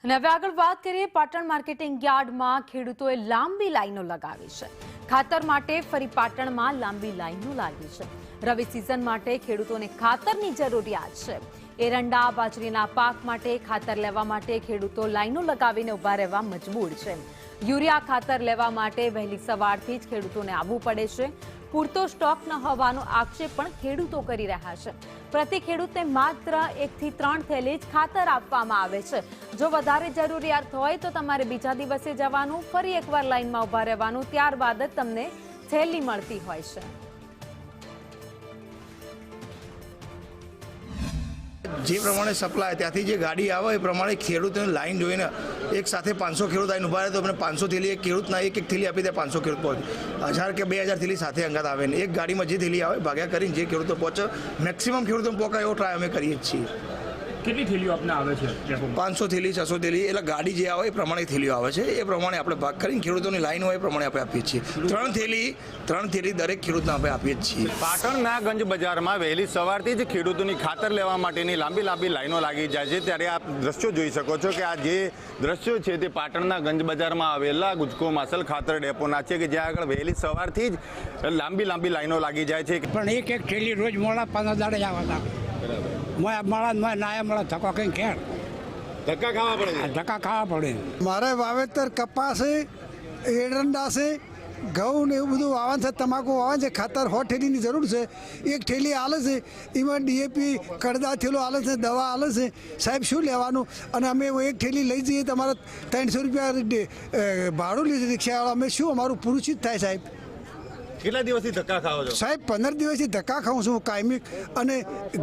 અને હવે આગળ વાત કરીએ પાટણ માર્કેટિંગ યાર્ડમાં ખેડૂતોએ લાંબી લાઈનો લગાવી છે। ખાતર માટે ફરી પાટણમાં લાંબી લાઈનો લાગી છે। રવિ સિઝન માટે ખેડૂતોને ખાતરની જરૂરિયાત છે। એરંડા બાજરીના પાક માટે ખાતર લેવા માટે ખેડૂતો લાઈનો લગાવીને ઊભા રહેવા મજબૂર છે। યુરિયા ખાતર લેવા માટે વહેલી સવારથી જ ખેડૂતોને આવવું પડે છે। પૂરતો સ્ટોક ન હોવાનો આક્ષેપ પણ ખેડૂતો કરી રહ્યા છે। પ્રતિ ખેડૂતને માત્ર 1 થી 3 થેલી જ ખાતર આપવામાં આવે છે। જો વધારે જરૂરિયાત હોય તો તમારે બીજા દિવસે જવાનું, ફરી એકવાર લાઈનમાં ઊભા રહેવાનું, ત્યારબાદ જ તમને થેલી મળતી હોય છે। જે પ્રમાણે સપ્લાય ત્યાંથી જે ગાડી આવે એ પ્રમાણે ખેડૂતોની લાઈન જોઈને એક સાથે 500 ખેડૂત આવીને ઊભા રહે તો આપણે 500 થેલી એક ખેડૂતના એક થેલી આપી દે, 500 ખેડૂત પહોંચે 1000 કે 2000 થેલી સાથે અંગાત આવે ને એક ગાડીમાં જે થેલી આવે ભાગ્યા કરીને જે ખેડૂતો પહોંચે મેક્સિમમ ખેડૂતો પહોંચાય એવો ટ્રાય અમે કરીએ જ છીએ। કેટલી થેલીઓ આપને આવે છે? 500 થેલી 600 થેલી એટલે ગાડી જે આવે એ પ્રમાણે થેલીઓ આવે છે, એ પ્રમાણે આપણે ભાગ કરીને ખેડૂતોની લાઈન હોય એ પ્રમાણે આપણે આપીએ છીએ। 3 થેલી દરેક ખેડૂતને આપણે આપીએ જ છીએ। પાટણના ગંજ બજારમાં વહેલી સવારથી જ ખેડૂતોની ખાતર લેવા માટેની લાંબી લાઈનો લાગી જાય છે। ત્યારે આપ દ્રશ્યો જોઈ શકો છો કે આ જે દ્રશ્યો છે તે પાટણના ગંજ બજારમાં આવેલા ગુજકો માસલ ખાતર ડેપોના છે કે જ્યાં આગળ વહેલી સવારથી જ લાંબી લાઈનો લાગી જાય છે। પણ એક થેલી રોજ મોડા 15 દાડે આવતા મળા ધક્કો કઈ ખેડ ધક્કા ખાવા પડે છે। ધક્કા ખાવા પડે। મારે વાવેતર કપાસ છે, એરંડા છે, ઘઉં ને એવું બધું વાવન છે, તમાકુ વાવન છે। ખાતર 100 થેલીની જરૂર છે। એક થેલી આલે છે, એમાં ડીએપી કડદા થેલો આલે છે, દવા આલે છે। સાહેબ શું લેવાનું? અને અમે એક થેલી લઈ જઈએ તમારે 300 રૂપિયા ભાડું લે છે રિક્ષાવાળા। અમે શું અમારું પૂરું જ થાય સાહેબ? કેટલા દિવસથી ધક્કા ખાઓ છો? સાહેબ 15 દિવસથી ધક્કા ખાઉં છું કાયમી। અને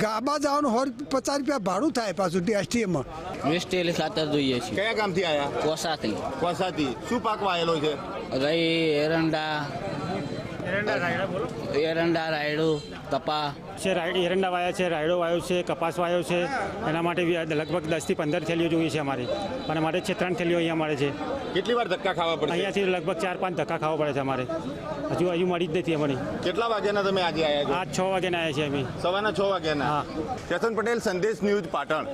ગાબા જવાનું 150 રૂપિયા ભાડું થાય પાછું એસટીએમમાં। 20 થેલી ખાતર જોઈએ છે। કયા ગામથી આવ્યા? કોસાથી। કોસાથી શું પાક વાયેલો છે? રઈ, એરંડા, રાયડો, કપા છે। એરંડા વાયા છે, રાયડો વાયો છે, કપાસ વાયો છે। એના માટે લગભગ 10 થી 15 થેલીઓ જોઈએ છે અમારે, અને માટે છે 3 થેલીઓ અહીંયા મળે છે। કેટલી વાર ધક્કા ખાવા પડે? અહીંયાથી લગભગ 4-5 ધક્કા ખાવા પડે છે અમારે। હજુ મળી જ નથી અમને। કેટલા વાગ્યાના તમે આજે આવ્યા છો? આજ 6 વાગ્યાના આવ્યા છીએ અમે। સવારના 6 વાગ્યાના। હા। ચેતન પટેલ, સંદેશ ન્યૂઝ, પાટણ।